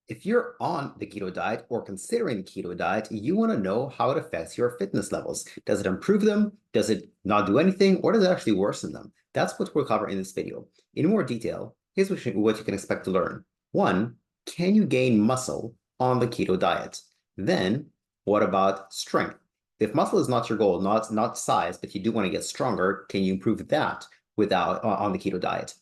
If you're on the keto diet or considering the keto diet, you want to know how it affects your fitness levels. Does it improve them? Does it not do anything? Or does it actually worsen them? That's what we'll cover in this video. In more detail, here's what you can expect to learn. One, can you gain muscle on the keto diet? Then, what about strength? If muscle is not your goal, not size, but you do want to get stronger, can you improve that without on the keto diet?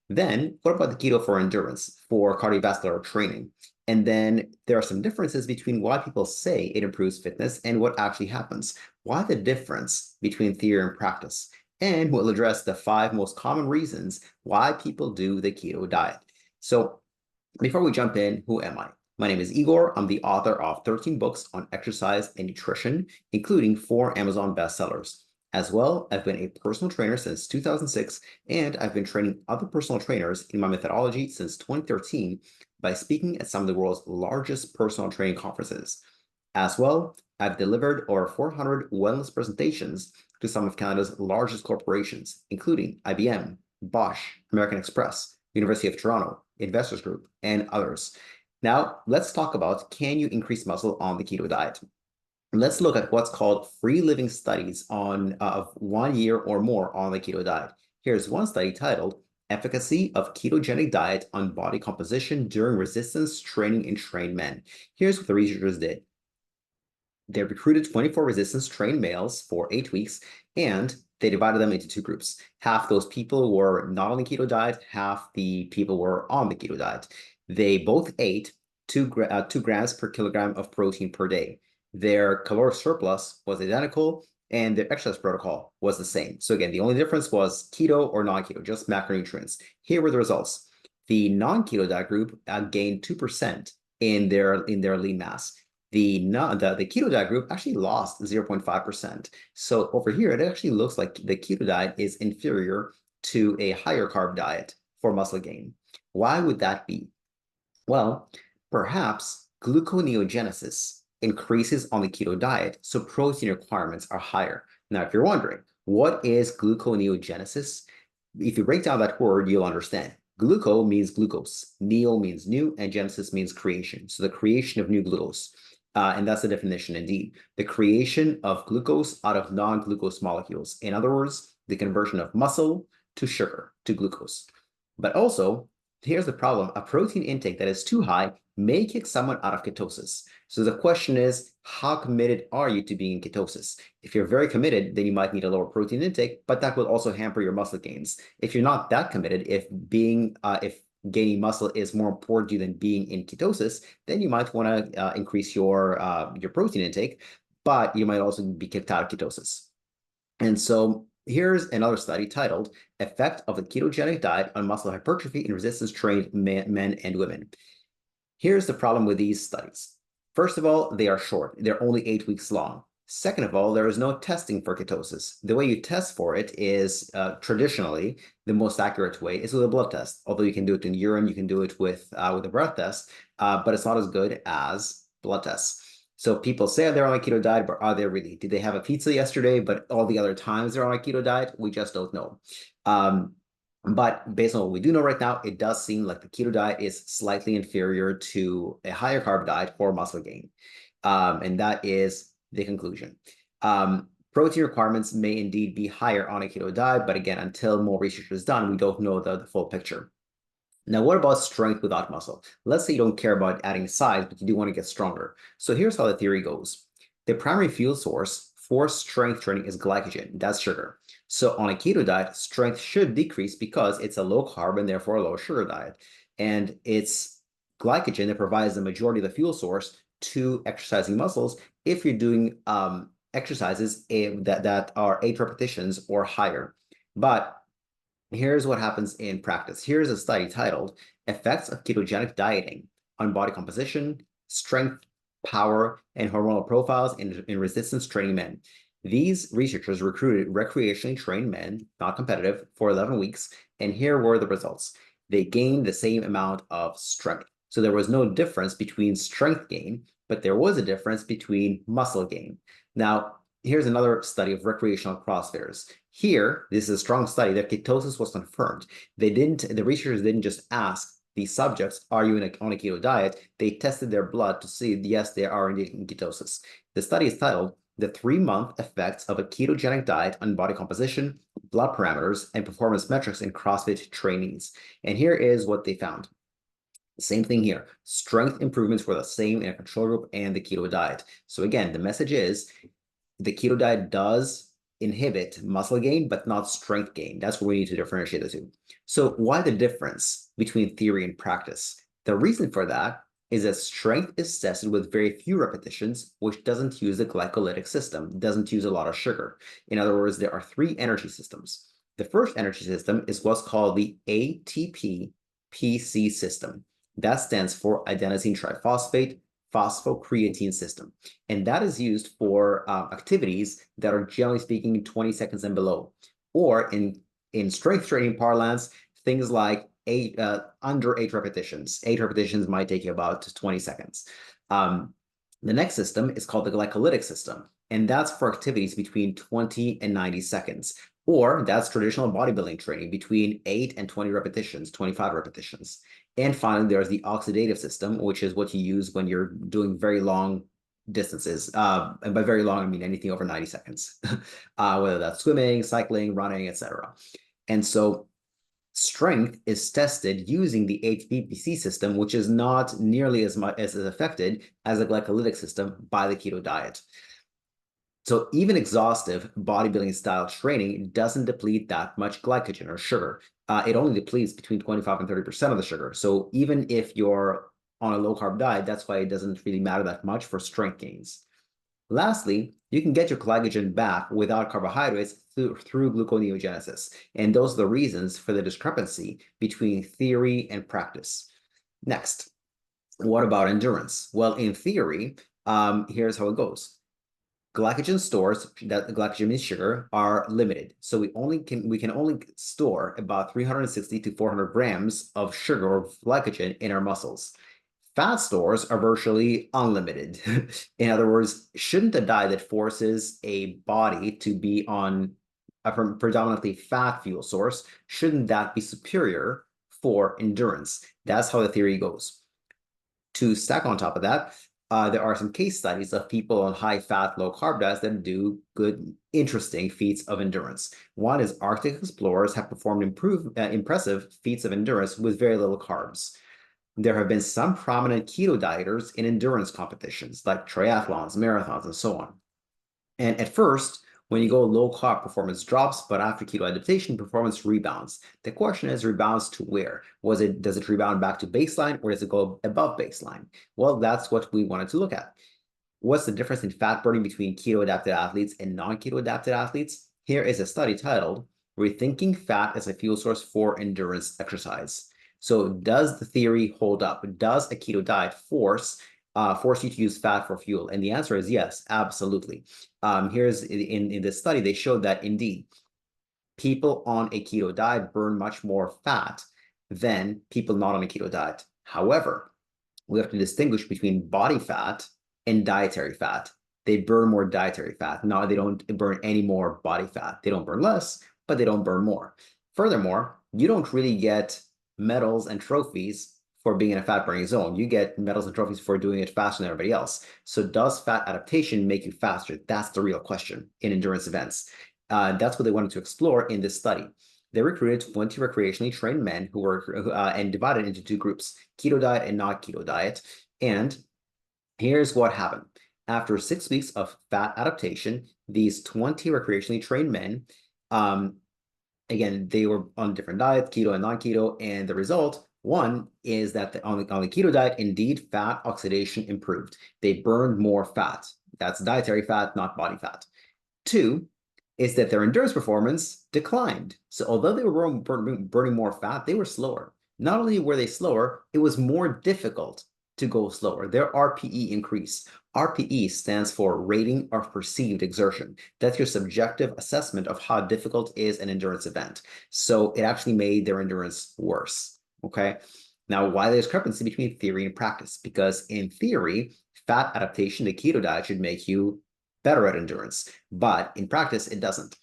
Then, what about the keto for endurance, for cardiovascular training? And then there are some differences between why people say it improves fitness and what actually happens. Why the difference between theory and practice? And we'll address the 5 most common reasons why people do the keto diet. So before we jump in, who am I? My name is Igor. I'm the author of 13 books on exercise and nutrition, including 4 Amazon bestsellers. As well, I've been a personal trainer since 2006, and I've been training other personal trainers in my methodology since 2013 by speaking at some of the world's largest personal training conferences. As well, I've delivered over 400 wellness presentations to some of Canada's largest corporations, including IBM, Bosch, American Express, University of Toronto, Investors Group, and others. Now, let's talk about, can you increase muscle on the keto diet? Let's look at what's called free living studies of 1 year or more on the keto diet. Here's one study titled Efficacy of Ketogenic Diet on Body Composition During Resistance Training in Trained Men. Here's what the researchers did. They recruited 24 resistance trained males for 8 weeks, and they divided them into 2 groups. Half those people were not on the keto diet, half the people were on the keto diet. They both ate 2 grams per kilogram of protein per day. Their caloric surplus was identical, and their exercise protocol was the same. So again, the only difference was keto or non-keto, just macronutrients. Here were the results. The non-keto diet group gained 2% in their lean mass. The keto diet group actually lost 0.5%. So over here, it actually looks like the keto diet is inferior to a higher carb diet for muscle gain. Why would that be? Well, perhaps gluconeogenesis increases on the keto diet, so protein requirements are higher. Now, if you're wondering, what is gluconeogenesis? If you break down that word, you'll understand. Gluco means glucose, neo means new, and genesis means creation. So the creation of new glucose. And that's the definition indeed. The creation of glucose out of non-glucose molecules. In other words, the conversion of muscle to sugar, to glucose. But also, here's the problem. A protein intake that is too high may kick someone out of ketosis. So the question is, how committed are you to being in ketosis? If you're very committed, then you might need a lower protein intake, but that will also hamper your muscle gains. If you're not that committed, if gaining muscle is more important to you than being in ketosis, then you might want to increase your protein intake, but you might also be kicked out of ketosis. And so here's another study titled Effect of the Ketogenic Diet on Muscle Hypertrophy in Resistance-Trained Men and Women. Here's the problem with these studies. First of all, they are short. They're only 8 weeks long. Second of all, there is no testing for ketosis. The way you test for it is traditionally the most accurate way is with a blood test. Although you can do it in urine, you can do it with a breath test, but it's not as good as blood tests. So people say they're on a keto diet, but are they really? Did they have a pizza yesterday, but all the other times they're on a keto diet? We just don't know. But based on what we do know right now, it does seem like the keto diet is slightly inferior to a higher carb diet for muscle gain. And that is the conclusion. Protein requirements may indeed be higher on a keto diet, but again, until more research is done, we don't know the full picture. Now, what about strength without muscle? Let's say you don't care about adding size, but you do want to get stronger. So here's how the theory goes. The primary fuel source for strength training is glycogen. That's sugar. So on a keto diet, strength should decrease because it's a low carb and therefore a low sugar diet. And it's glycogen that provides the majority of the fuel source to exercising muscles if you're doing exercises that are 8 repetitions or higher. But here's what happens in practice. Here's a study titled Effects of Ketogenic Dieting on Body Composition, Strength, Power, and Hormonal Profiles in Resistance Training Men. These researchers recruited recreationally trained men, not competitive, for 11 weeks, and here were the results. They gained the same amount of strength. So there was no difference between strength gain, but there was a difference between muscle gain. Now, here's another study of recreational CrossFitters. Here, this is a strong study that ketosis was confirmed. The researchers didn't just ask these subjects, are you on a keto diet, they tested their blood to see, yes, they are indeed in ketosis. The study is titled The 3-Month Effects of a Ketogenic Diet on Body Composition, Blood Parameters, and Performance Metrics in CrossFit Trainees. And here is what they found. Same thing here. Strength improvements were the same in a control group and the keto diet. So again, the message is the keto diet does inhibit muscle gain, but not strength gain. That's what we need to differentiate the two. So why the difference between theory and practice? The reason for that is that strength is tested with very few repetitions, which doesn't use the glycolytic system, doesn't use a lot of sugar. In other words, there are 3 energy systems. The first energy system is what's called the ATP-PC system. That stands for adenosine triphosphate phosphocreatine system. And that is used for activities that are, generally speaking, 20 seconds and below. Or in strength training parlance, things like under 8 repetitions. 8 repetitions might take you about 20 seconds. The next system is called the glycolytic system. And that's for activities between 20 and 90 seconds. Or that's traditional bodybuilding training between 8 and 20 repetitions, 25 repetitions. And finally, there's the oxidative system, which is what you use when you're doing very long distances. And by very long, I mean anything over 90 seconds, whether that's swimming, cycling, running, etc. And so strength is tested using the ATP-PC system, which is not nearly as much as is affected as the glycolytic system by the keto diet. So even exhaustive bodybuilding style training doesn't deplete that much glycogen or sugar. It only depletes between 25 and 30% of the sugar. So even if you're on a low carb diet, that's why it doesn't really matter that much for strength gains. Lastly, you can get your glycogen back without carbohydrates through gluconeogenesis. And those are the reasons for the discrepancy between theory and practice. Next, what about endurance? Well, in theory, here's how it goes. Glycogen stores, that glycogen means sugar, are limited. So we can only store about 360 to 400 grams of sugar or glycogen in our muscles. Fat stores are virtually unlimited. In other words, shouldn't a diet that forces a body to be on a predominantly fat fuel source, shouldn't that be superior for endurance? That's how the theory goes. To stack on top of that, there are some case studies of people on high-fat, low-carb diets that do good, interesting feats of endurance. One is Arctic explorers have performed impressive feats of endurance with very little carbs. There have been some prominent keto dieters in endurance competitions, like triathlons, marathons, and so on. And at first, when you go low carb, performance drops, but after keto adaptation, performance rebounds. The question is, rebounds to where? Does it rebound back to baseline, or does it go above baseline? Well, that's what we wanted to look at. What's the difference in fat burning between keto adapted athletes and non-keto adapted athletes? Here is a study titled Rethinking Fat as a Fuel Source for Endurance Exercise. So does the theory hold up? Does a keto diet force you to use fat for fuel? And the answer is yes, absolutely. Here's in this study, they showed that indeed, people on a keto diet burn much more fat than people not on a keto diet. However, we have to distinguish between body fat and dietary fat. They burn more dietary fat. No, they don't burn any more body fat. They don't burn less, but they don't burn more. Furthermore, you don't really get medals and trophies for being in a fat burning zone. You get medals and trophies for doing it faster than everybody else. So does fat adaptation make you faster? That's the real question in endurance events. That's what they wanted to explore in this study. They recruited 20 recreationally trained men who were and divided into 2 groups, keto diet and not keto diet. And here's what happened. After 6 weeks of fat adaptation, these 20 recreationally trained men, again, they were on different diets, keto and non-keto, and the result, one, is that on the keto diet, indeed, fat oxidation improved. They burned more fat. That's dietary fat, not body fat. 2, is that their endurance performance declined. So although they were burning more fat, they were slower. Not only were they slower, it was more difficult to go slower. Their RPE increased. RPE stands for rating of perceived exertion. That's your subjective assessment of how difficult is an endurance event. So it actually made their endurance worse, okay? Now, why the discrepancy between theory and practice? Because in theory, fat adaptation, the keto diet should make you better at endurance, but in practice, it doesn't.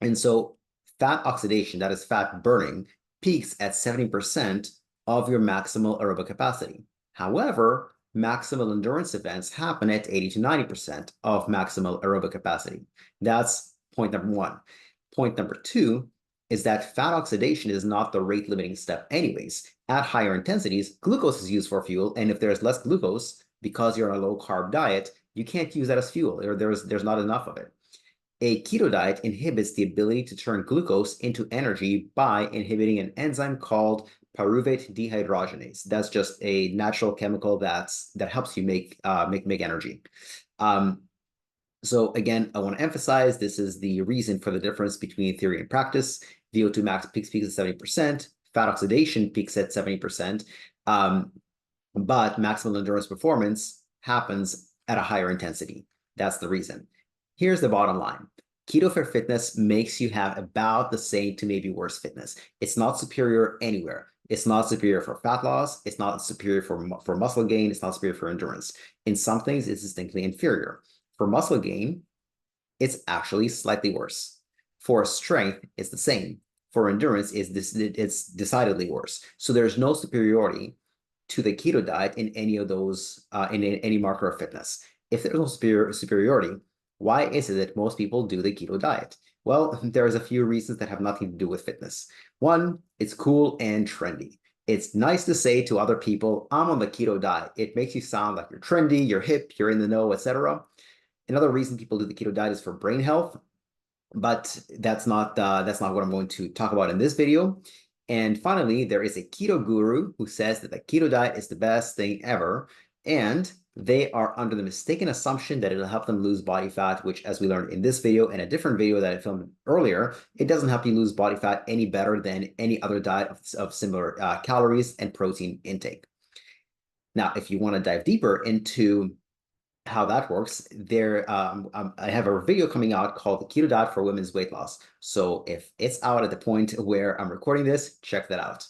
And so fat oxidation, that is fat burning, peaks at 70% of your maximal aerobic capacity. However, maximal endurance events happen at 80 to 90% of maximal aerobic capacity. That's point number one. Point number two is that fat oxidation is not the rate limiting step anyways. At higher intensities, glucose is used for fuel, and if there's less glucose, because you're on a low carb diet, you can't use that as fuel, or there's not enough of it. A keto diet inhibits the ability to turn glucose into energy by inhibiting an enzyme called pyruvate dehydrogenase. That's just a natural chemical that helps you make energy. So again, I want to emphasize this is the reason for the difference between theory and practice. VO2 max peaks at 70%, fat oxidation peaks at 70%, but maximal endurance performance happens at a higher intensity. That's the reason. Here's the bottom line. Keto for fitness makes you have about the same to maybe worse fitness. It's not superior anywhere. It's not superior for fat loss. It's not superior for muscle gain. It's not superior for endurance. In some things, it's distinctly inferior. For muscle gain, it's actually slightly worse. For strength, it's the same. For endurance, it's decidedly worse. So there's no superiority to the keto diet in any of those, in any marker of fitness. If there's no superiority, why is it that most people do the keto diet? Well, there's a few reasons that have nothing to do with fitness. One, it's cool and trendy. It's nice to say to other people, I'm on the keto diet. It makes you sound like you're trendy, you're hip, you're in the know, etc. Another reason people do the keto diet is for brain health, but that's not what I'm going to talk about in this video. And finally, there is a keto guru who says that the keto diet is the best thing ever, and they are under the mistaken assumption that it'll help them lose body fat, which, as we learned in this video and a different video that I filmed earlier, it doesn't help you lose body fat any better than any other diet of similar calories and protein intake. Now, if you want to dive deeper into how that works, I have a video coming out called the Keto Diet for Women's Weight Loss. So if it's out at the point where I'm recording this, check that out.